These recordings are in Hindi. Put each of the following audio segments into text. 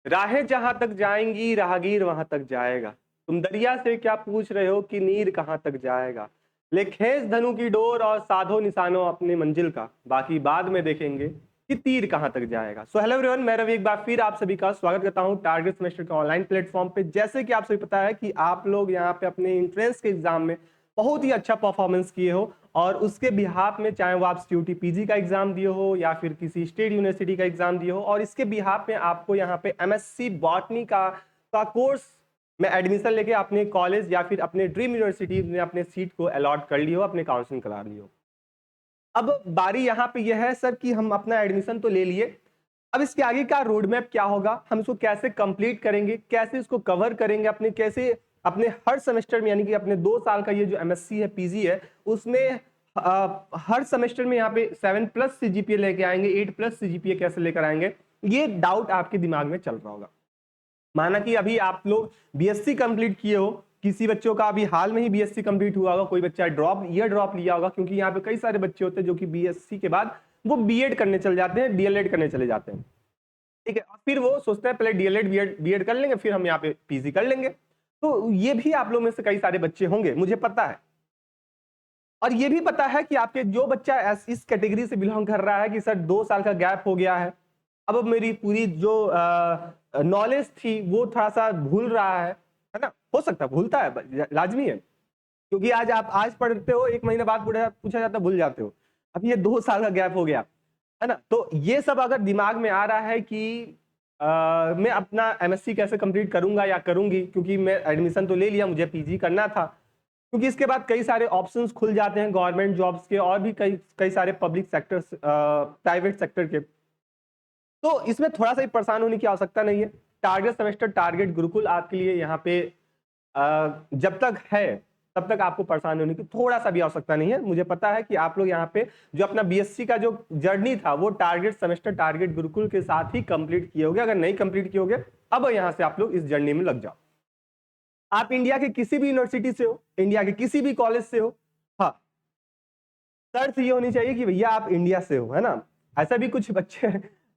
राहें जहां तक जाएंगी राहगीर वहां तक जाएगा। तुम दरिया से क्या पूछ रहे हो कि नीर कहां तक जाएगा। ले खींच धनु की डोर और साधो निशानो अपनी मंजिल का, बाकी बाद में देखेंगे कि तीर कहां तक जाएगा। सो हेलो एवरीवन, मैं रवि एक बार फिर आप सभी का स्वागत करता हूं टारगेट सेमेस्टर के ऑनलाइन प्लेटफॉर्म पे। जैसे कि आप सभी पता है कि आप लोग यहाँ पे अपने एंट्रेंस के एग्जाम में बहुत ही अच्छा परफॉर्मेंस किए हो, और उसके बिहाफ में चाहे वो आप सीयूटी पीजी का एग्जाम दिए हो या फिर किसी स्टेट यूनिवर्सिटी का एग्जाम दिए हो, और इसके बिहाफ में आपको यहाँ पे एमएससी बॉटनी का कोर्स में एडमिशन लेके अपने कॉलेज या फिर अपने ड्रीम यूनिवर्सिटी में अपने सीट को अलॉट कर लियो, अपने काउंसलिंग करा लियो। अब बारी यहाँ पे यह है सर कि हम अपना एडमिशन तो ले लिए, अब इसके आगे का रोड मैप क्या होगा, हम इसको कैसे कंप्लीट करेंगे, कैसे इसको कवर करेंगे, अपने कैसे अपने हर सेमेस्टर में, यानी कि अपने 2 साल का ये जो एमएससी है पीजी है उसमें हर सेमेस्टर में यहाँ पे 7+ सीजीपीए लेके आएंगे, 8+ सीजीपीए कैसे लेकर आएंगे, ये डाउट आपके दिमाग में चल रहा होगा। माना कि अभी आप लोग बीएससी कंप्लीट किए हो, किसी बच्चों का अभी हाल में ही बीएससी कंप्लीट हुआ होगा, कोई बच्चा ईयर ड्रॉप लिया होगा, क्योंकि यहाँ पे कई सारे बच्चे होते हैं जो कि बीएससी के बाद वो बीएड करने चले जाते हैं, डीएलएड करने चले जाते हैं। ठीक है, और फिर वो सोचते हैं पहले डीएलएड बीएड कर लेंगे, फिर हम यहाँ पे पीजी कर लेंगे। तो ये भी आप लोग में से कई सारे बच्चे होंगे, मुझे पता है। और ये भी पता है कि आपके जो बच्चा इस कैटेगरी से बिलोंग कर रहा है कि सर 2 साल का गैप हो गया है, अब मेरी पूरी जो नॉलेज थी वो थोड़ा सा भूल रहा है ना। हो सकता है, भूलता है, लाजमी है, क्योंकि आज पढ़ते हो, 1 महीने बाद पूछा जाता है, भूल जाते हो। अब ये 2 साल का गैप हो गया है ना। तो ये सब अगर दिमाग में आ रहा है कि मैं अपना एमएससी कैसे कंप्लीट करूंगा या करूंगी, क्योंकि मैं एडमिशन तो ले लिया, मुझे पीजी करना था, क्योंकि इसके बाद कई सारे ऑप्शंस खुल जाते हैं गवर्नमेंट जॉब्स के, और भी कई सारे पब्लिक सेक्टर प्राइवेट सेक्टर के। तो इसमें थोड़ा सा ही परेशान होने की आवश्यकता नहीं है। टारगेट सेमेस्टर, टारगेट गुरुकुल आपके लिए यहाँ पे जब तक है तब तक आपको परेशान होने की थोड़ा सा भी आवश्यकता नहीं है। मुझे पता है कि आप लोग यहाँ पे जो अपना बीएससी का जो जर्नी था वो टारगेट सेमेस्टर, टारगेट गुरुकुल के साथ ही कंप्लीट किए होगे। अगर नहीं कंप्लीट किए होगे, अब यहाँ से आप लोग इस जर्नी में लग जाओ। आप इंडिया के किसी भी यूनिवर्सिटी से हो, इंडिया के किसी भी कॉलेज से हो, हाँ, शर्त ये होनी चाहिए कि भैया आप इंडिया से हो, है ना। ऐसा भी कुछ बच्चे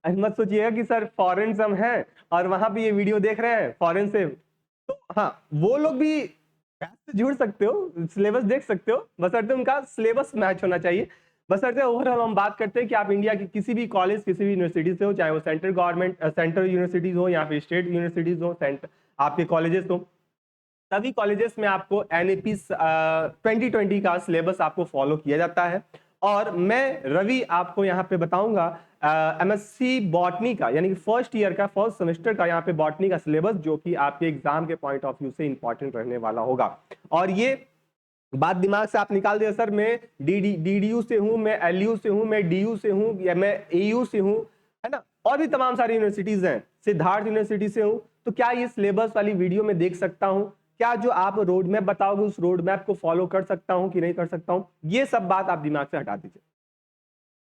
मत सोचिएगा कि सर फॉरेन से हम हैं और वहां पे ये वीडियो देख रहे हैं फॉरेन से, तो हाँ, वो लोग भी से जुड़ सकते हो, सिलेबस देख सकते हो, बशर्ते उनका सिलेबस मैच होना चाहिए। बशर्ते ओवरऑल हम बात करते हैं कि आप इंडिया के किसी भी कॉलेज, किसी भी यूनिवर्सिटी से हो, चाहे वो सेंट्रल गवर्नमेंट सेंट्रल यूनिवर्सिटीज हो या फिर स्टेट यूनिवर्सिटीज हो, आपके कॉलेजेस हो, सभी कॉलेजेस में आपको एनईपी 2020 का सिलेबस आपको फॉलो किया जाता है। और मैं रवि आपको यहाँ पे बताऊंगा एमएससी बॉटनी का, यानी कि फर्स्ट ईयर का, फर्स्ट सेमेस्टर का यहाँ पे बॉटनी का सिलेबस, जो कि आपके एग्जाम के पॉइंट ऑफ व्यू से इंपॉर्टेंट रहने वाला होगा। और ये बात दिमाग से आप निकाल दिया, सर मैं डीडीयू से हूँ, मैं एलयू से हूँ, मैं डीयू से हूँ, या मैं एयू से हूँ, है ना, और भी तमाम सारी यूनिवर्सिटीज हैं, सिद्धार्थ यूनिवर्सिटी से हूँ, तो क्या ये सिलेबस वाली वीडियो में देख सकता हूँ? क्या जो आप रोड मैप बताओगे उस रोड मैप को फॉलो कर सकता हूँ कि नहीं कर सकता हूँ? ये सब बात आप दिमाग से हटा दीजिए।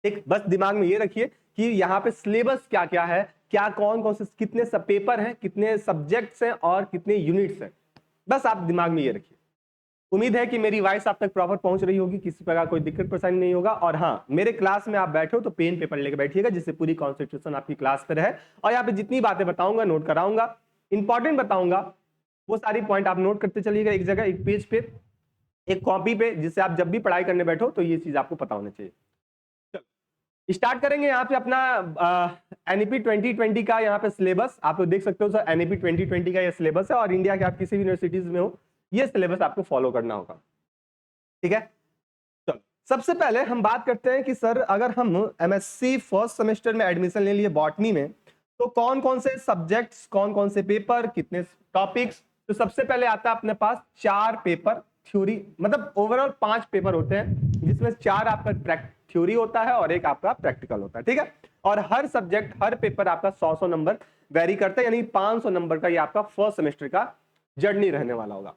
ठीक, बस दिमाग में ये रखिए कि यहाँ पे सिलेबस क्या क्या है, क्या कौन कौन से कितने सब पेपर हैं, कितने सब्जेक्ट्स हैं और कितने यूनिट्स हैं, बस आप दिमाग में ये रखिए। उम्मीद है कि मेरी वॉइस आप तक प्रॉपर पहुंच रही होगी, किसी प्रकार कोई दिक्कत परेशानी नहीं होगा। और हाँ, मेरे क्लास में आप बैठो तो पेन पेपर लेके बैठिएगा, जिससे पूरी कॉन्सेंट्रेशन आपकी क्लास पर है। और यहाँ पे जितनी बातें बताऊंगा नोट कराऊंगा, इंपॉर्टेंट बताऊंगा, वो सारी पॉइंट आप नोट करते चलिएगा, एक जगह, एक पेज पे, एक कॉपी पे, जिससे आप जब भी पढ़ाई करने बैठो तो ये चीज आपको पता होना चाहिए। चलो स्टार्ट करेंगे यहाँ पे अपना एनईपी 2020 का यहाँ पे सिलेबस। आप लोग देख सकते हो सर, एनईपी 2020 का ये सिलेबस है, और इंडिया के आप किसी भी यूनिवर्सिटीज में हो, ये सिलेबस आपको फॉलो करना होगा। ठीक है, चलो सबसे पहले हम बात करते हैं कि सर अगर हम एमएससी फर्स्ट सेमेस्टर में एडमिशन ले लिए बॉटनी में, तो कौन कौन से सब्जेक्ट्स, कौन कौन से पेपर, कितने टॉपिक्स। तो सबसे पहले आता है अपने पास 4 पेपर थ्योरी, मतलब ओवरऑल 5 पेपर होते हैं, जिसमें 4 आपका थ्योरी होता है और एक आपका प्रैक्टिकल होता है। ठीक है, और हर सब्जेक्ट, हर पेपर आपका 100 नंबर वेरी करता है, यानी 500 नंबर का ये आपका फर्स्ट सेमेस्टर का जर्नी रहने वाला होगा।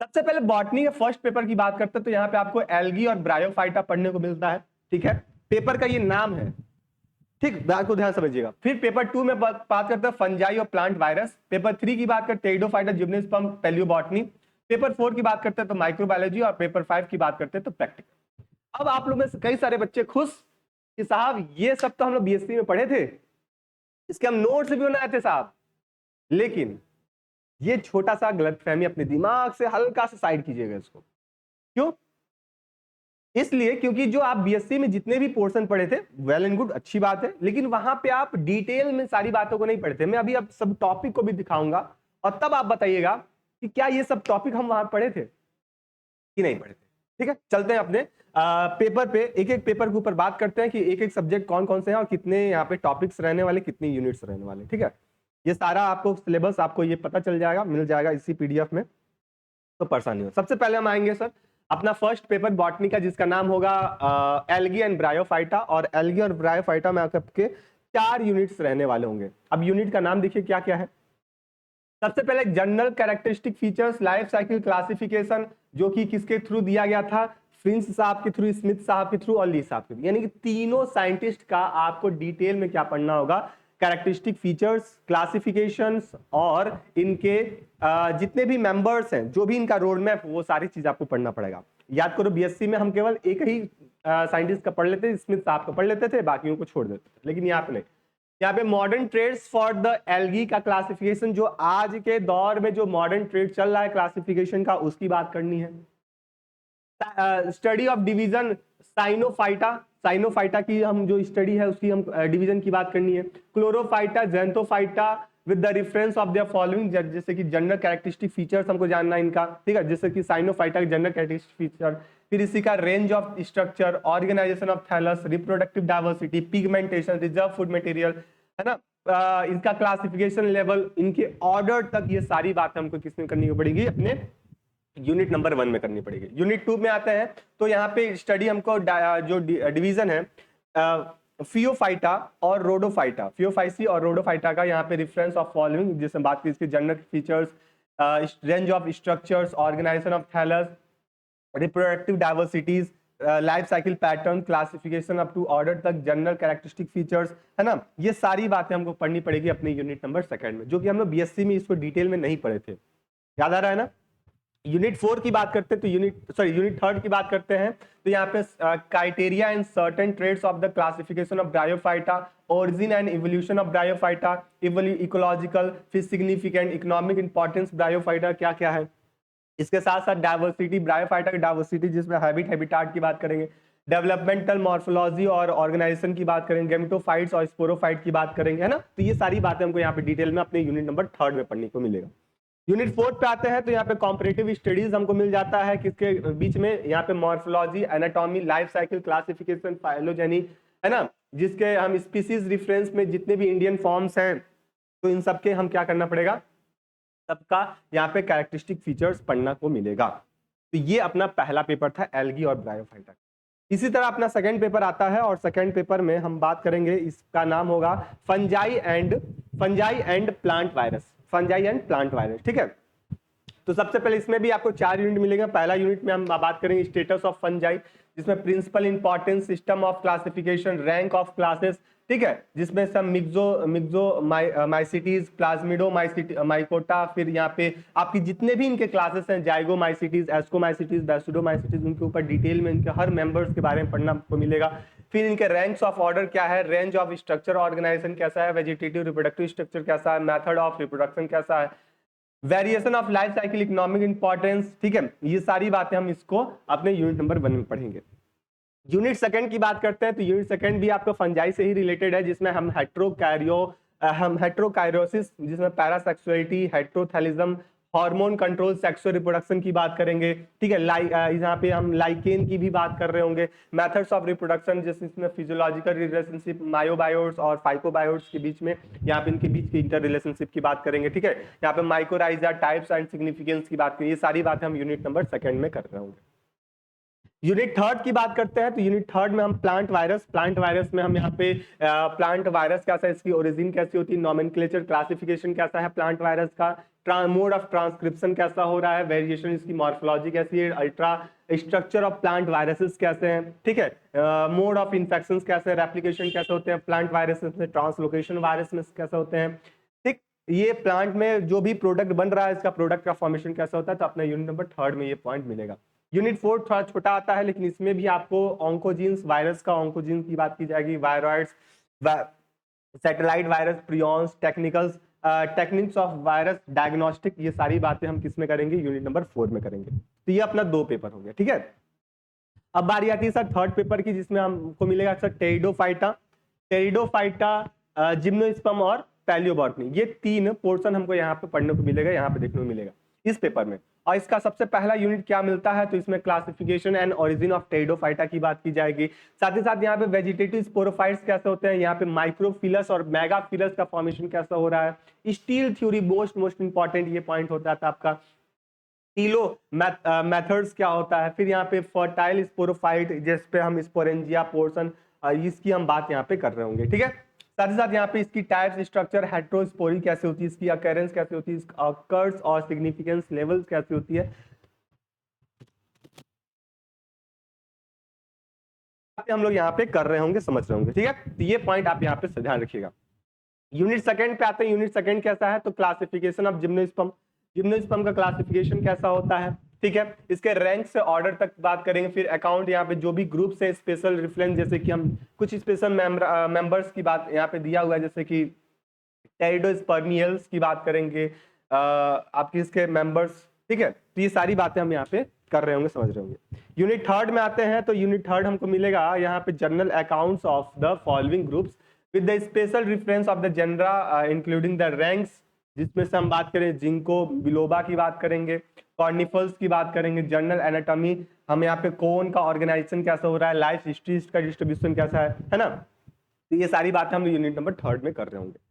सबसे पहले बॉटनी के फर्स्ट पेपर की बात करते हैं, तो यहाँ पे आपको एल्गी और ब्रायोफाइटा पढ़ने को मिलता है। ठीक है, पेपर का ये नाम है, ठीक, बात को ध्यान समझिएगा। फिर पेपर 2 में बात करते हैं फंजाई और प्लांट वायरस। पेपर 3 की बात करते हैं टेरिडोफाइटा, जिम्नोस्पर्म, पैलियोबॉटनी। पेपर 4 की बात करते हैं तो माइक्रोबायोलॉजी, और पेपर 5 की बात करते हैं तो प्रैक्टिकल। अब आप लोग में से कई सारे बच्चे खुश कि साहब ये सब तो हम लोग बीएससी में पढ़े थे, इसके हम नोट्स भी बनाए थे साहब, लेकिन ये छोटा सा गलतफहमी अपने दिमाग से हल्का सा साइड कीजिएगा इसको। क्यों? इसलिए क्योंकि जो आप बीएससी में जितने भी पोर्शन पढ़े थे, वेल एंड गुड, अच्छी बात है, लेकिन वहां पे आप डिटेल में सारी बातों को नहीं पढ़े थे। मैं अभी अब सब टॉपिक को भी दिखाऊंगा और तब आप बताइएगा कि क्या ये सब टॉपिक हम वहां पढ़े थे कि नहीं पढ़े थे। ठीक है, चलते हैं अपने पेपर पे, एक एक पेपर के ऊपर बात करते हैं कि एक एक सब्जेक्ट कौन कौन से हैं और कितने यहाँ पे टॉपिक्स रहने वाले, कितनी यूनिट्स रहने वाले। ठीक है, ये सारा आपको सिलेबस आपको ये पता चल जाएगा, मिल जाएगा इसी पीडीएफ में, तो परेशानी हो। सबसे पहले हम आएंगे सर अपना फर्स्ट पेपर बॉटनी का, जिसका नाम होगा एल्गी एंड ब्रायोफाइटा, और एल्गी और ब्रायोफाइटा में आपके 4 यूनिट्स रहने वाले होंगे। अब यूनिट का नाम देखिए क्या क्या है। सबसे पहले general characteristic features life cycle classification, जो कि किसके थ्रू दिया गया था, फ्रिंच साहब के थ्रू, स्मिथ साहब के थ्रू और ली साहब के थ्रू, यानी कि तीनों साइंटिस्ट का आपको डिटेल में क्या पढ़ना होगा, कैरेक्टरिस्टिक फीचर्स, क्लासिफिकेशंस और इनके जितने भी मेंबर्स हैं, जो भी इनका रोड मैप, वो सारी चीज आपको पढ़ना पड़ेगा। याद करो बीएससी में हम केवल एक ही साइंटिस्ट का पढ़ लेते, स्मिथ साहब का पढ़ लेते थे, बाकियों को छोड़ देते थे, लेकिन यहाँ पे नहीं। यहाँ पे modern trends for the algae का क्लासिफिकेशन, जो आज के दौर में जो मॉडर्न ट्रेड चल रहा है क्लासिफिकेशन का, उसकी बात करनी है। स्टडी ऑफ डिवीजन साइनोफाइटा, साइनोफाइटा की हम जो स्टडी है उसकी हम डिवीजन की बात करनी है। Chlorophyta, xanthophyta with the reference of their following, जैसे कि जनरल कैरेक्टरिस्टिक फीचर्स हमको जानना है इनका। ठीक है, जैसे कि साइनोफाइटा के जनरल कैरेक्टरिस्टिक फीचर, फिर इसी का range of structure, organisation of thallus, reproductive diversity, pigmentation, reserve food material, है ना, इनका क्लासिफिकेशन लेवल, इनके ऑर्डर तक, ये सारी बातें हमको किसमें करनी पड़ेगी, अपने यूनिट नंबर 1 में करनी पड़ेगी। यूनिट 2 में आते हैं तो यहाँ पे स्टडी हमको जो डिवीजन है फियोफाइटा और रोडोफाइटा, फियोफाइसी और रोडोफाइटा का यहाँ पे रेफरेंस ऑफ फॉलोइंग, जिसमें बात की इसके general features, range of structures, organisation of thallus, reproductive diversities, life cycle pattern, classification up to order तक, जनरल कैरेक्टरिस्टिक फीचर्स, है ना, ये सारी बातें हमको पढ़नी पड़ेगी अपने यूनिट नंबर 2 में, जो कि हम लोग बीएससी में इसको डिटेल में नहीं पढ़े थे। याद आ रहा है ना। यूनिट 4 की बात करते हैं तो यूनिट 3 की बात करते हैं तो यहाँ पे criteria and certain trends of the classification of Bryophyta, origin and evolution of Bryophyta, ecological, फिर सिग्निफिकेंट, इकोनॉमिक इंपॉर्टेंस ब्रायोफाइटा क्या क्या है, इसके साथ साथ डाइवर्सिटी, ब्रायोफाइटा की डाइवर्सिटी जिसमें हैबिटाट की बात करेंगे, डेवलपमेंटल मॉर्फोलॉजी और ऑर्गेनाइजेशन की बात करेंगे, गेमेटोफाइट्स और स्पोरोफाइट की बात करेंगे, है ना। तो ये सारी बातें हमको यहाँ पे डिटेल में अपने यूनिट नंबर 3 में पढ़ने को मिलेगा। यूनिट 4 पे आते हैं तो यहाँ पे कॉम्परेटिव स्टडीज हमको मिल जाता है, किसके बीच में, यहाँ पे morphology, anatomy, life cycle classification, phylogeny, है ना, जिसके हम स्पीसीज रेफरेंस में जितने भी इंडियन फॉर्म्स हैं तो इन सबके हम क्या करना पड़ेगा, सबका यहाँ पे कैरेक्टरिस्टिक फीचर्स पढ़ना को मिलेगा। तो ये अपना पहला पेपर था एल्गी और ब्रायोफाइटा। इसी तरह अपना सेकंड पेपर आता है और सेकंड पेपर में हम बात करेंगे, इसका नाम होगा fungi and plant virus, fungi and plant virus. ठीक है, तो सबसे पहले इसमें भी आपको 4 यूनिट मिलेगा। पहला यूनिट में हम बात करेंगे स्टेटस ऑफ फंजाई, जिसमें principle importance, system of classification, rank of classes, ठीक है, जिसमें सब मिक्सोमाइसिटीज, प्लाज्मिडोमाइकोटा, फिर यहाँ पे आपकी जितने भी इनके क्लासेस हैं, जाइगोमाइसिटीज, एस्कोमाइसिटीज, बैसिडोमाइसिटीज, उनके ऊपर डिटेल में इनके हर मेंबर्स के बारे में पढ़ना आपको मिलेगा। फिर इनके रैंक्स ऑफ ऑर्डर क्या है, रेंज ऑफ स्ट्रक्चर, ऑर्गेनाइजेशन कैसा है, वेजिटेटिव रिप्रोडक्टिव स्ट्रक्चर कैसा है, मेथड ऑफ रिप्रोडक्शन कैसा है, variation of life cycle, economic importance. ठीक है, ये सारी बातें हम इसको अपने यूनिट नंबर 1 में पढ़ेंगे। यूनिट 2 की बात करते हैं तो यूनिट 2 भी आपका फंजाई से ही रिलेटेड है, जिसमें हम हेट्रोकाइरोसिस, जिसमें parasexuality, heterothallism, hormone control, sexual reproduction की बात करेंगे। ठीक है, यहाँ पे हम लाइकेन की भी बात कर रहे होंगे, मेथड्स ऑफ रिप्रोडक्शन, जिसमें फिजियोलॉजिकल रिलेशनशिप मायोबायोट्स और फाइकोबायोट्स के बीच में, यहाँ पे इनके बीच की इंटर रिलेशनशिप की बात करेंगे। ठीक है, यहाँ पे माइकोराइजा, टाइप्स एंड सिग्निफिकेंस की बात करेंगे। ये सारी बातें हम यूनिट नंबर 2 में कर रहे होंगे। यूनिट 3 की बात करते हैं तो यूनिट 3 में हम प्लांट वायरस में हम यहाँ पे प्लांट वायरस कैसा है, इसकी ओरिजिन कैसी होती है, नॉमेनक्लेचर, क्लासिफिकेशन कैसा है प्लांट वायरस का, मोड ऑफ ट्रांसक्रिप्शन कैसा हो रहा है, वेरिएशन, इसकी मॉर्फोलॉजी कैसी है, ultra structure of plant viruses कैसे हैं, ठीक है, मोड ऑफ इन्फेक्शन कैसे है, रेप्लिकेशन कैसे होते हैं प्लांट वायरसेस में, ट्रांसलोकेशन वायरस में कैसे होते हैं। ठीक, ये प्लांट में जो भी प्रोडक्ट बन रहा है इसका प्रोडक्ट का फॉर्मेशन कैसा होता है, तो अपना यूनिट नंबर 3 में ये पॉइंट मिलेगा। यूनिट 4 थोड़ा छोटा आता है, लेकिन इसमें भी आपको ऑन्कोजीन्स, वायरस का ऑन्कोजीन्स की बात की जाएगी, viroids, satellite virus, prions, technicals, techniques of virus diagnostic, ये सारी बातें हम किस में करेंगे, यूनिट नंबर 4 में करेंगे। तो ये अपना 2 पेपर हो गया, ठीक है। अब बारी आती है सर थर्ड पेपर की, जिसमें हमको मिलेगा सर टेरिडोफाइटा, जिम्नोस्पर्म और पैलियोबॉटनी। ये 3 पोर्शन हमको यहाँ पे पढ़ने को मिलेगा, यहाँ पे देखने को मिलेगा इस पेपर में। और इसका सबसे पहला यूनिट क्या मिलता है, तो इसमें classification and origin of pteridophyta की बात की जाएगी। साथ ही साथ यहाँ पे वेजिटेटिव स्पोरोफाइट्स कैसे होते हैं, यहाँ पे माइक्रोफिलस और मेगाफिलस का फॉर्मेशन कैसा हो रहा है। स्टील थ्योरी मोस्ट इंपॉर्टेंट ये पॉइंट होता था आपका। टीलो मेथड्स क्या होता है, फिर यहाँ पे फर्टाइल स्पोरोफाइट जिस पे हम स्पोरेंजिया पोर्शन इसकी हम बात यहाँ पे कर रहे होंगे, ठीक है। साथ ही साथ यहाँ पे इसकी टाइप्स, स्ट्रक्चर, हेट्रोस्पोरी कैसे होती है, इसकी अकरेंस कैसे होती है, कर्व्स और सिग्निफिकेंस लेवल्स कैसे होती है, हम लोग यहाँ पे कर रहे होंगे, समझ रहे होंगे, ठीक है। तो ये पॉइंट आप यहाँ पे ध्यान रखिएगा। यूनिट सेकंड पे आते हैं। यूनिट सेकंड कैसा है, तो क्लासिफिकेशन ऑफ जिम्नोस्पर्म। जिम्नोस्पर्म का क्लासिफिकेशन कैसा होता है, ठीक है। इसके रैंक से ऑर्डर तक बात करेंगे। फिर अकाउंट यहाँ पे जो भी ग्रुप से स्पेशल रेफरेंस, जैसे कि हम कुछ स्पेशल मेंबर्स की बात यहाँ पे दिया हुआ है, जैसे कि टेरिडोस्पर्मियल्स की बात करेंगे, आपकी इसके मेंबर्स, ठीक है। तो ये सारी बातें हम यहाँ पे कर रहे होंगे, समझ रहे होंगे। यूनिट थर्ड में आते हैं। तो यूनिट थर्ड हमको मिलेगा यहाँ पे general accounts of the following groups with the special reference of the genera including the ranks, जिसमें से हम बात करें जिंको बिलोबा की बात करेंगे, कॉर्निफल्स की बात करेंगे, जनरल एनाटॉमी, हम यहाँ पे कौन का ऑर्गेनाइजेशन कैसा हो रहा है, लाइफ हिस्ट्री का डिस्ट्रीब्यूशन कैसा है ना। तो ये सारी बातें हम यूनिट नंबर थर्ड में कर रहे होंगे।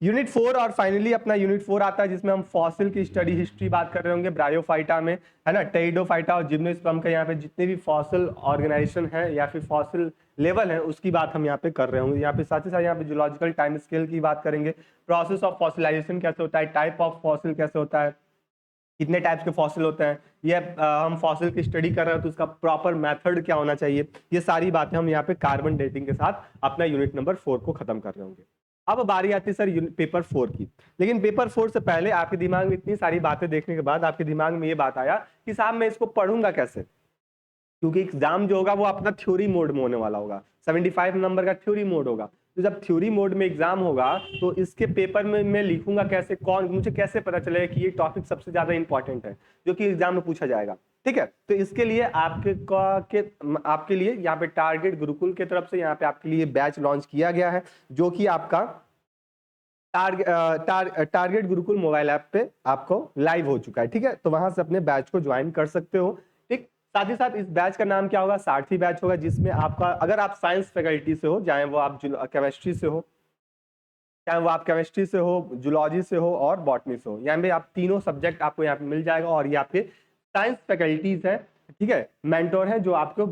यूनिट 4 और फाइनली अपना यूनिट 4 आता है, जिसमें हम फॉसिल की स्टडी हिस्ट्री बात कर रहे होंगे ब्रायोफाइटा में, है ना। टेरिडोफाइटा और जिम्नोस्पर्म का यहाँ पे जितने भी फॉसिल ऑर्गेनाइजेशन है या फिर फॉसिल लेवल है उसकी बात हम यहाँ पे कर रहे होंगे। यहाँ पे साथ ही साथ यहाँ पे जूलॉजिकल टाइम स्केल की बात करेंगे, प्रोसेस ऑफ फॉसिलाइजेशन कैसे होता है, टाइप ऑफ फॉसिल कैसे होता है, कितने टाइप्स के फॉसिल होते हैं, ये हम फॉसिल की स्टडी कर रहे हैं तो उसका प्रॉपर मेथड क्या होना चाहिए, ये सारी बातें हम यहाँ पे कार्बन डेटिंग के साथ अपना यूनिट नंबर 4 को खत्म कर रहे होंगे। अब बारी आती है सर पेपर 4 की। लेकिन पेपर 4 से पहले आपके दिमाग में इतनी सारी बातें देखने के बाद आपके दिमाग में ये बात आया कि साहब मैं इसको पढ़ूंगा कैसे, क्योंकि एग्जाम जो होगा वो अपना थ्योरी मोड में होने वाला होगा, 75 नंबर का थ्योरी मोड होगा। तो जब थ्योरी मोड में एग्जाम होगा तो इसके पेपर में मैं लिखूंगा कैसे, कौन मुझे कैसे पता चलेगा कि ये टॉपिक सबसे ज्यादा इंपॉर्टेंट है जो कि एग्जाम में पूछा जाएगा, ठीक है। तो इसके लिए आपके लिए यहाँ पे टारगेट गुरुकुल की तरफ से यहाँ पे आपके लिए बैच लॉन्च किया गया है, जो कि आपका टारगेट गुरुकुल मोबाइल ऐप पे आपको लाइव हो चुका है, ठीक है। तो वहां से अपने बैच को ज्वाइन कर सकते हो, ठीक। साथ ही साथ इस बैच का नाम क्या होगा, सारथी बैच होगा, जिसमें आपका अगर आप साइंस फैकल्टी से हो, चाहे वो आप केमिस्ट्री से हो, जूलॉजी से हो और बॉटनी से हो, यहाँ पे आप तीनों सब्जेक्ट आपको यहाँ पे मिल जाएगा। और ये आपके साइंस फैकल्टीज है, ठीक है। मेंटोर है जो आपको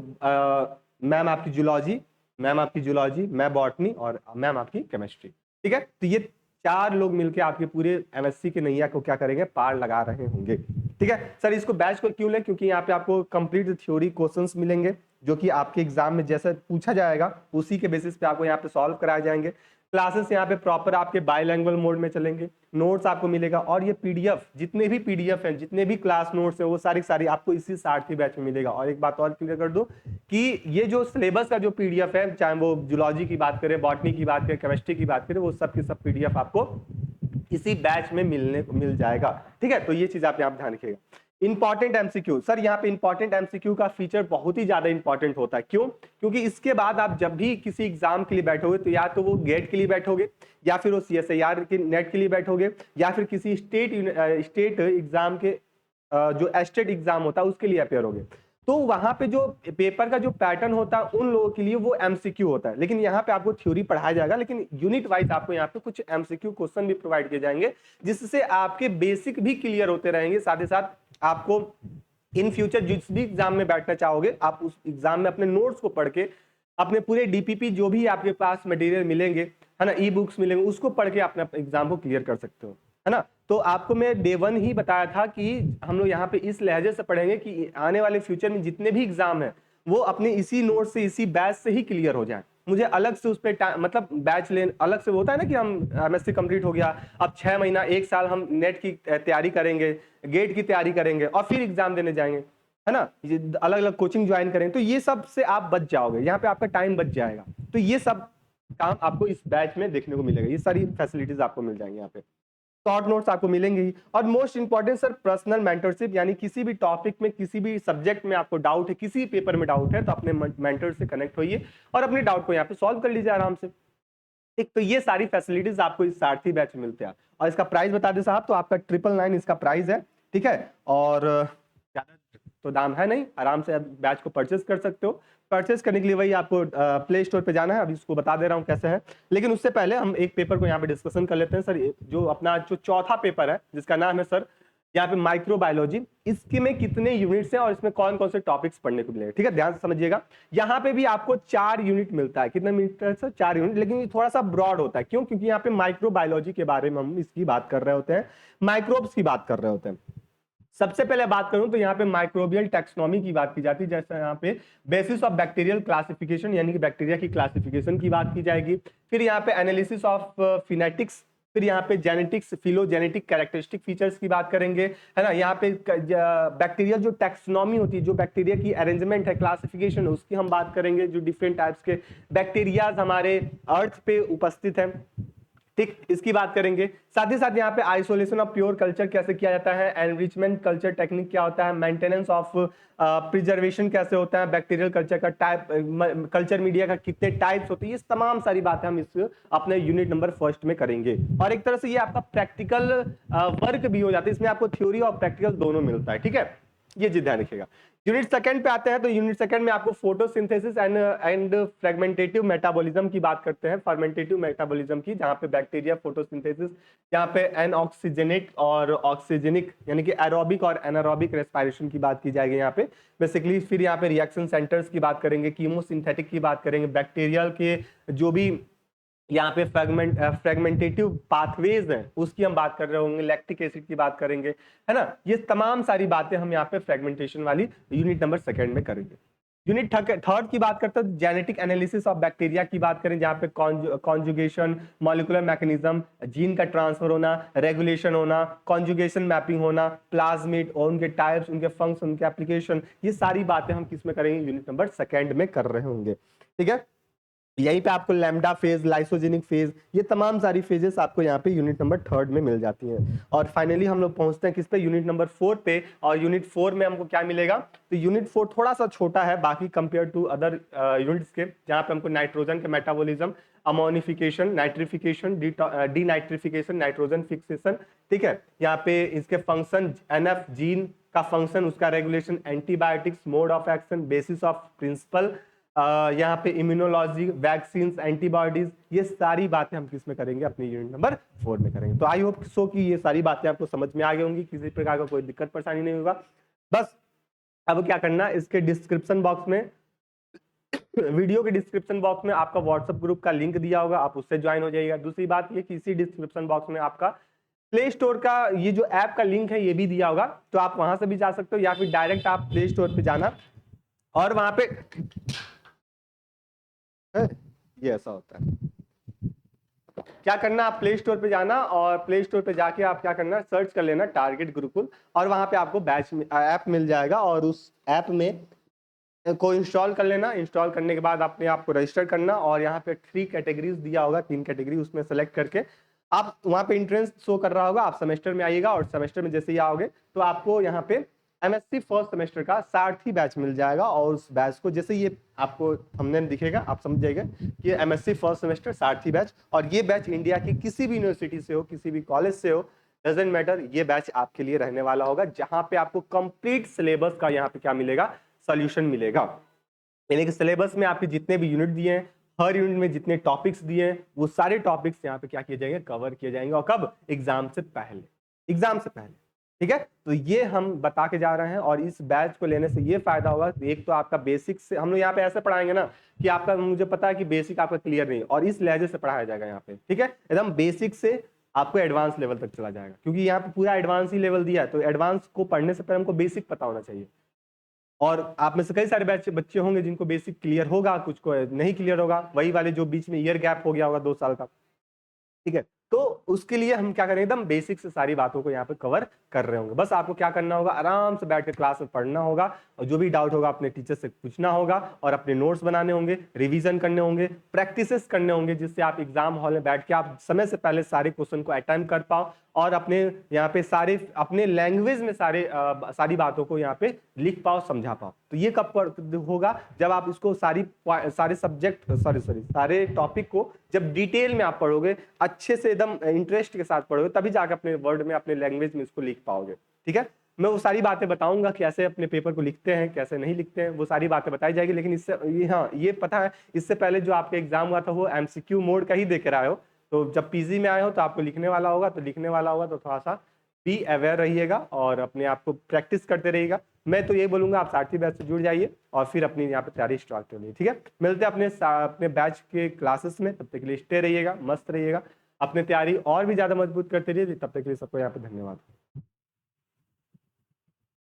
मैम आपकी जूलॉजी, मैं बॉटनी और मैम आपकी केमिस्ट्री, ठीक है। तो ये 4 लोग मिलके आपके पूरे एमएससी के नैया को क्या करेंगे, पार लगा रहे होंगे, ठीक है। सर इसको बैच को क्यों लें, क्योंकि यहाँ पे आपको कंप्लीट थ्योरी क्वेश्चंस मिलेंगे जो कि आपके एग्जाम में जैसा पूछा जाएगा उसी के बेसिस पे आपको यहाँ पे सॉल्व कराए जाएंगे। क्लासेस यहाँ पे प्रॉपर आपके बायलैंग्वेज मोड में चलेंगे, नोट्स आपको मिलेगा, और ये पीडीएफ जितने भी पीडीएफ हैं, जितने भी क्लास नोट्स हैं, वो सारी आपको इसी सारथी बैच में मिलेगा। और एक बात और क्लियर कर दूं कि ये जो सिलेबस का जो पीडीएफ है, चाहे वो जूलॉजी की बात करें, बॉटनी की बात करें, केमिस्ट्री की बात करें, वो सब की सब पीडीएफ आपको इसी बैच में मिल जाएगा, ठीक है। तो ये चीज आप यहाँ ध्यान रखिएगा। इंपॉर्टेंट एमसीक्यू, सर यहाँ पे इंपॉर्टेंट एमसीक्यू का फीचर बहुत ही ज्यादा इंपॉर्टेंट होता है। क्यों? क्योंकि इसके बाद आप जब भी किसी एग्जाम के लिए बैठोगे तो या तो वो गेट के लिए बैठोगे, या फिर वो सीएसआईआर के नेट के लिए बैठोगे, या फिर किसी स्टेट एग्जाम के जो स्टेट एग्जाम होता है उसके लिए अपेयर होगे। तो वहां पे जो पेपर का जो पैटर्न होता है उन लोगों के लिए वो एमसीक्यू होता है। लेकिन यहाँ पे आपको थ्योरी पढ़ाया जाएगा, लेकिन यूनिट वाइज आपको यहाँ पे कुछ एमसीक्यू क्वेश्चन भी प्रोवाइड किए जाएंगे, जिससे आपके बेसिक भी क्लियर होते रहेंगे। साथ ही साथ आपको इन फ्यूचर जिस भी एग्जाम में बैठना चाहोगे, आप उस एग्जाम में अपने नोट्स को पढ़ के, अपने पूरे डीपीपी जो भी आपके पास मटेरियल मिलेंगे, है ना, ई बुक्स मिलेंगे, उसको पढ़ के अपने एग्जाम को क्लियर कर सकते हो, है ना। तो आपको मैं डे 1 ही बताया था कि हम लोग यहाँ पे इस लहजे से पढ़ेंगे कि आने वाले फ्यूचर में जितने भी एग्जाम है वो अपने इसी नोट से, इसी बैच से ही क्लियर हो जाए। मुझे अलग से उस पर मतलब बैच लेन अलग से होता है ना कि हम एमएससी कंप्लीट हो गया, अब 6 महीना 1 साल हम नेट की तैयारी करेंगे, गेट की तैयारी करेंगे और फिर एग्जाम देने जाएंगे, है ना, अलग अलग कोचिंग ज्वाइन करेंगे, तो ये सब से आप बच जाओगे, यहाँ पे आपका टाइम बच जाएगा। तो ये सब काम आपको इस बैच में देखने को मिलेगा, ये सारी फैसिलिटीज आपको मिल जाएंगे यहाँ पे। शॉर्ट नोट्स आपको मिलेंगे ही। और most important sir personal mentorship, यानी किसी भी टॉपिक में, किसी भी सब्जेक्ट में आपको डाउट है, किसी पेपर में डाउट है, तो अपने मेंटर से कनेक्ट होइए और अपने डाउट को यहाँ पे सॉल्व कर लीजिए आराम से। एक तो ये सारी फैसिलिटीज आपको इस सारथी बैच में मिलते हैं। और इसका प्राइस बता दे साहब, तो आपका 999 इसका प्राइस है, ठीक है। और ज्यादा तो दाम है नहीं, आराम से बैच को परचेज कर सकते हो। परचेज करने के लिए वही आपको प्ले स्टोर पे जाना है, अभी इसको बता दे रहा हूँ कैसे है। लेकिन उससे पहले हम एक पेपर को यहाँ पे डिस्कशन कर लेते हैं सर। जो अपना जो चौथा पेपर है जिसका नाम है सर यहाँ पे माइक्रोबायोलॉजी, इसके में कितने यूनिट्स हैं और इसमें कौन कौन से टॉपिक्स पढ़ने को मिलेंगे, ठीक है, ध्यान से समझिएगा। यहाँ पे भी आपको 4 यूनिट मिलता है। कितना मिलता है सर? 4 यूनिट, लेकिन ये थोड़ा सा ब्रॉड होता है। क्यों? क्योंकि यहाँ पे माइक्रोबायोलॉजी के बारे में हम इसकी बात कर रहे होते हैं, माइक्रोब्स की बात कर रहे होते हैं। सबसे पहले बात करूं तो यहाँ पे माइक्रोबियल टैक्सोनॉमी की बात की जाती है, जैसे यहाँ पे बेसिस ऑफ बैक्टीरियल क्लासिफिकेशन, यानी कि बैक्टीरिया की क्लासिफिकेशन की बात की जाएगी। फिर यहाँ पे एनालिसिस ऑफ फिनेटिक्स, फिर यहाँ पे जेनेटिक्स, फिलोजेनेटिक कैरेक्टरिस्टिक फीचर्स की बात करेंगे, है ना। यहाँ पे बैक्टीरिया जो टैक्सोनॉमी होती है, जो बैक्टीरिया की अरेंजमेंट है, क्लासिफिकेशन, उसकी हम बात करेंगे। जो डिफरेंट टाइप्स के बैक्टीरियाज हमारे अर्थ पे उपस्थित हैं, ठीक, इसकी बात करेंगे। साथ ही साथ यहाँ पे आइसोलेशन ऑफ प्योर कल्चर कैसे किया जाता है, एनरिचमेंट कल्चर टेक्निक क्या होता है, मेंटेनेंस ऑफ प्रिजर्वेशन कैसे होता है, बैक्टीरियल कल्चर का टाइप, कल्चर मीडिया का कितने टाइप्स होते हैं, ये तमाम सारी बातें हम इस अपने यूनिट नंबर फर्स्ट में करेंगे। और एक तरह से ये आपका प्रैक्टिकल वर्क भी हो जाता है, इसमें आपको थ्योरी और प्रैक्टिकल दोनों मिलता है, ठीक है, ये चीज ध्यान रखिएगा। यूनिट सेकंड पे आते हैं, तो यूनिट सेकंड में आपको फोटोसिंथेसिस एंड फ्रेगमेंटेटिव मेटाबॉलिज्म की बात करते हैं, फर्मेंटेटिव मेटाबॉलिज्म की, जहां पे बैक्टीरिया फोटोसिंथेसिस, यहाँ पे एनऑक्सीजेनिक और ऑक्सीजेनिक, यानी कि एरोबिक और एनारोबिक रेस्पिरेशन की बात की जाएगी यहाँ पे बेसिकली। फिर यहाँ पे रिएक्शन सेंटर्स की बात करेंगे, कीमोसिंथेटिक की बात करेंगे, बैक्टीरियल के जो भी यहाँ पे फ्रेगमेंटेटिव पाथवेज हैं उसकी हम बात कर रहे होंगे, लैक्टिक एसिड की बात करेंगे, है ना। ये तमाम सारी बातें हम यहाँ पे फ्रेगमेंटेशन वाली यूनिट नंबर सेकंड में करेंगे। यूनिट थर्ड की बात करते हैं, जेनेटिक एनालिसिस ऑफ बैक्टीरिया की बात करें, जहाँ पे कॉन्जुगेशन, मॉलिक्यूलर मैकेनिज्म, जीन का ट्रांसफर होना, रेगुलेशन होना, कॉन्जुगेशन मैपिंग होना, प्लाज्मिड और उनके टाइप्स, उनके फंक्शन, उनके एप्लीकेशन, ये सारी बातें हम किस में करेंगे? यूनिट नंबर सेकंड में कर रहे होंगे, ठीक है। यहीं पे आपको लैम्डा फेज, लाइसोजेनिक फेज, ये तमाम सारी फेजेस आपको यहाँ पे यूनिट नंबर थर्ड में मिल जाती हैं। और फाइनली हम लोग पहुंचते हैं किस पे? यूनिट नंबर 4 पे। और यूनिट 4 में हमको क्या मिलेगा? तो यूनिट 4 थोड़ा सा छोटा है बाकी कंपेयर टू अदर यूनिट्स के, जहाँ पे हमको नाइट्रोजन के metabolism, ammonification, nitrification, denitrification, nitrogen fixation, ठीक है, यहाँ पे इसके फंक्शन, एनएफ जीन का फंक्शन, उसका regulation, antibiotics, mode of action, basis of principle, यहाँ पे इम्यूनोलॉजी, वैक्सीन, एंटीबॉडीज, ये सारी बातें हम किस में करेंगे? अपने यूनिट नंबर 4 में करेंगे। तो आई होप सो कि ये सारी बातें आपको समझ में आ गई होंगी, किसी प्रकार का कोई दिक्कत परेशानी नहीं होगा। बस अब क्या करना, इसके डिस्क्रिप्शन बॉक्स में, वीडियो के डिस्क्रिप्शन बॉक्स में आपका व्हाट्सएप ग्रुप का लिंक दिया होगा, आप उससे ज्वाइन हो जाइएगा। दूसरी बात ये कि इसी डिस्क्रिप्शन बॉक्स में आपका प्ले स्टोर का ये जो ऐप का लिंक है ये भी दिया होगा, तो आप वहां से भी जा सकते हो, या फिर डायरेक्ट आप प्ले स्टोर पे जाना और वहां पे ये ऐसा होता है, क्या करना, आप प्ले स्टोर पे जाना और प्ले स्टोर पे जाके आप क्या करना, सर्च कर लेना टारगेट गुरुकुल, और वहां पे आपको बैच ऐप मिल जाएगा, और उस ऐप में को इंस्टॉल कर लेना। इंस्टॉल करने के बाद अपने आप को रजिस्टर करना, और यहाँ पे 3 कैटेगरीज दिया होगा, 3 कैटेगरी, उसमें सेलेक्ट करके आप वहाँ पे इंट्रेंस शो कर रहा होगा, आप सेमेस्टर में आइएगा, और सेमेस्टर में जैसे ही आओगे तो आपको यहाँ पे एमएससी फर्स्ट सेमेस्टर का सारथी बैच मिल जाएगा। और उस बैच को जैसे ये आपको थंबनेल दिखेगा, आप समझ जाइएगा कि एमएससी फर्स्ट सेमेस्टर सारथी बैच, और ये बैच इंडिया की किसी भी यूनिवर्सिटी से हो, किसी भी कॉलेज से हो, डजेंट मैटर, ये बैच आपके लिए रहने वाला होगा, जहां पे आपको कंप्लीट सिलेबस का यहाँ पे क्या मिलेगा? सॉल्यूशन मिलेगा। यानी कि सिलेबस में आपके जितने भी यूनिट दिए हैं, हर यूनिट में जितने टॉपिक्स दिए हैं, वो सारे टॉपिक्स यहाँ पे क्या किए जाएंगे? कवर किए जाएंगे। और कब? एग्जाम से पहले, एग्जाम से पहले, ठीक है। तो ये हम बता के जा रहे हैं, और इस बैच को लेने से ये फायदा होगा, एक तो आपका बेसिक से हम लोग यहाँ पे ऐसे पढ़ाएंगे ना कि आपका, मुझे पता है कि बेसिक आपका क्लियर नहीं, और इस लहजे से पढ़ाया जाएगा यहाँ पे, ठीक है, एकदम बेसिक से आपको एडवांस लेवल तक चला जाएगा, क्योंकि यहाँ पे पूरा एडवांस ही लेवल दिया है, तो एडवांस को पढ़ने से पहले हमको बेसिक पता होना चाहिए। और आप में से कई सारे बच्चे होंगे जिनको बेसिक क्लियर होगा, कुछ को नहीं क्लियर होगा, वही वाले जो बीच में ईयर गैप हो गया होगा 2 साल का, ठीक है। तो उसके लिए हम क्या करेंगे, एकदम बेसिक से सारी बातों को यहाँ पे कवर कर रहे होंगे। बस आपको क्या करना होगा, आराम से बैठ के क्लास में पढ़ना होगा और जो भी डाउट होगा अपने टीचर से पूछना होगा और अपने नोट्स बनाने होंगे, रिवीजन करने होंगे, प्रैक्टिसेस करने होंगे, जिससे आप एग्जाम हॉल में बैठ के आप समय से पहले सारे क्वेश्चन को अटेम्प्ट कर पाओ और अपने यहाँ पे सारे अपने लैंग्वेज में सारी बातों को यहाँ पे लिख पाओ, समझा पाओ। तो ये कब होगा, जब आप इसको सारे टॉपिक को जब डिटेल में आप पढ़ोगे, अच्छे से एकदम इंटरेस्ट के साथ पढ़ोगे, तभी जाकर अपने वर्ड में, अपने लैंग्वेज में इसको लिख पाओगे। ठीक है, मैं वो सारी बातें बताऊंगा कैसे अपने पेपर को लिखते हैं, कैसे नहीं लिखते हैं, वो सारी बातें बताई जाएगी। लेकिन इससे हाँ ये पता है, इससे पहले जो आपका एग्जाम हुआ था वो एमसीक्यू मोड का ही दे कर आए हो, तो जब पीजी में आए हो तो आपको लिखने वाला होगा, तो थोड़ा सा बी अवेयर रहिएगा और अपने आप को प्रैक्टिस करते रहिएगा। मैं तो ये बोलूंगा आप सारथी बैच से जुड़ जाइए और फिर अपनी यहाँ पे तैयारी स्टार्ट कर लीजिए। ठीक है, मिलते हैं अपने बैच के क्लासेस में, तब तक के लिए स्टे रहिएगा, मस्त रहिएगा, अपने तैयारी और भी ज्यादा मजबूत करते रहिए। तब तक के लिए सबको यहाँ पे धन्यवाद।